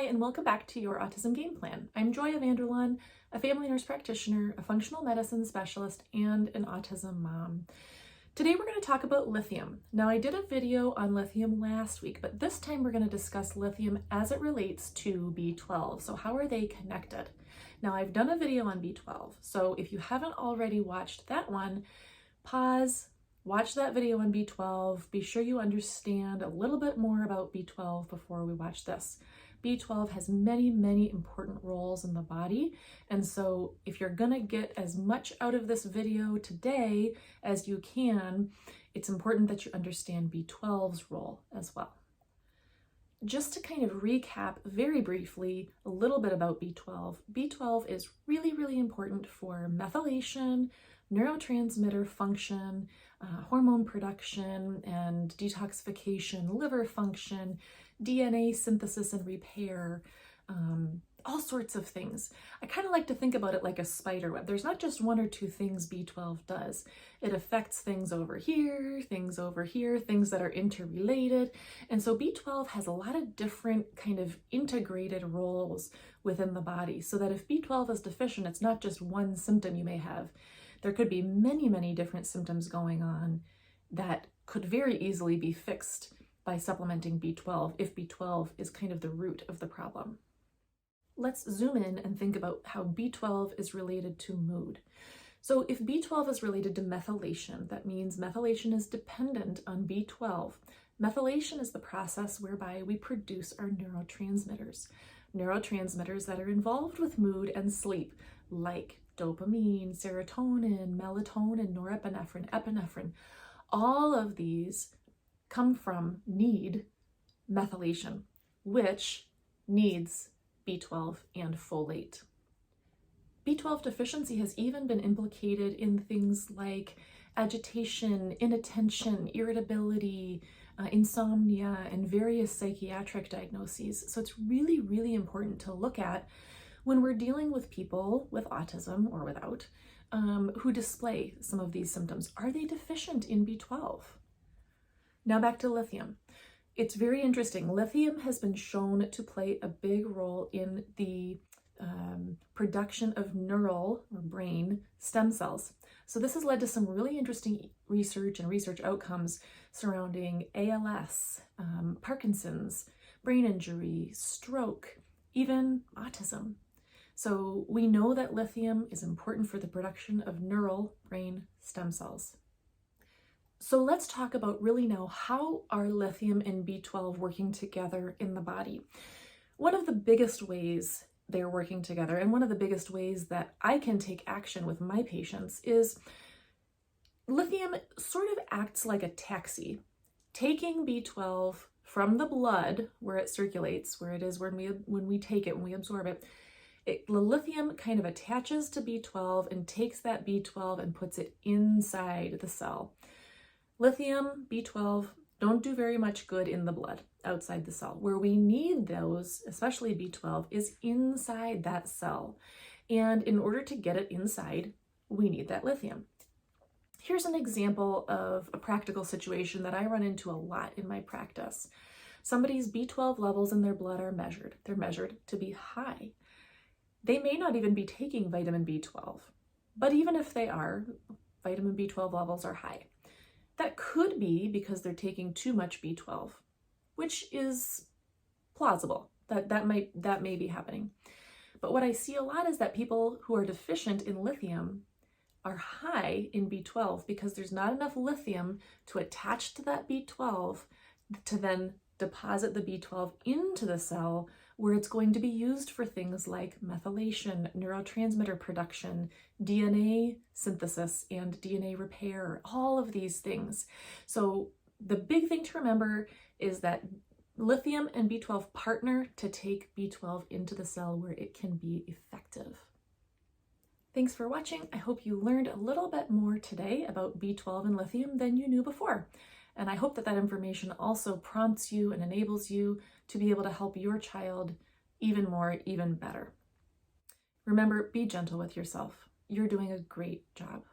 Hi, and welcome back to your Autism Game Plan. I'm Joy Vanderlaan, a family nurse practitioner, a functional medicine specialist, and an autism mom. Today we're going to talk about lithium. Now, I did a video on lithium last week, but this time we're going to discuss lithium as it relates to B12. So how are they connected? Now, I've done a video on B12, so if you haven't already watched that one, pause, watch that video on B12. Be sure you understand a little bit more about B12 before we watch this. B12 has many important roles in the body, and so if you're gonna get as much out of this video today as you can, it's important that you understand B12's role as well. Just to kind of recap very briefly a little bit about B12, B12 is really important for methylation, neurotransmitter function, hormone production and detoxification, liver function, DNA synthesis and repair, all sorts of things. I kind of like to think about it like a spider web. There's not just one or two things B12 does. It affects things over here, things that are interrelated. And so B12 has a lot of different kind of integrated roles within the body, so that if B12 is deficient, it's not just one symptom you may have. There could be many different symptoms going on that could very easily be fixed by supplementing B12 if B12 is kind of the root of the problem. Let's zoom in and think about how B12 is related to mood. So if B12 is related to methylation, that means methylation is dependent on B12. Methylation is the process whereby we produce our neurotransmitters that are involved with mood and sleep, like dopamine, serotonin, melatonin, norepinephrine, epinephrine. All of these come from methylation, which needs B12 and folate. B12 deficiency has even been implicated in things like agitation, inattention, irritability, insomnia, and various psychiatric diagnoses. So it's really important to look at when we're dealing with people with autism or without, who display some of these symptoms. Are they deficient in B12? Now back to lithium. It's very interesting. Lithium has been shown to play a big role in the production of neural or brain stem cells. So this has led to some really interesting research and research outcomes surrounding ALS, Parkinson's, brain injury, stroke, even autism. So we know that lithium is important for the production of neural brain stem cells. So let's talk about really now, how are lithium and B12 working together in the body? One of the biggest ways they're working together, and one of the biggest ways that I can take action with my patients, is lithium sort of acts like a taxi, taking B12 from the blood where it circulates, where it is when we take it, when we absorb it. The lithium kind of attaches to B12 and takes that B12 and puts it inside the cell. Lithium, B12 don't do very much good in the blood outside the cell. Where we need those, especially B12, is inside that cell. And in order to get it inside, we need that lithium. Here's an example of a practical situation that I run into a lot in my practice. Somebody's B12 levels in their blood are measured. They're measured to be high. They may not even be taking vitamin B12, but even if they are, vitamin B12 levels are high. That could be because they're taking too much B12, which is plausible. That may be happening. But what I see a lot is that people who are deficient in lithium are high in B12 because there's not enough lithium to attach to that B12 to then deposit the B12 into the cell, where it's going to be used for things like methylation, neurotransmitter production, DNA synthesis, and DNA repair, all of these things. So the big thing to remember is that lithium and B12 partner to take B12 into the cell where it can be effective. Thanks for watching. I hope you learned a little bit more today about B12 and lithium than you knew before. And I hope that that information also prompts you and enables you to be able to help your child even more, even better. Remember, be gentle with yourself. You're doing a great job.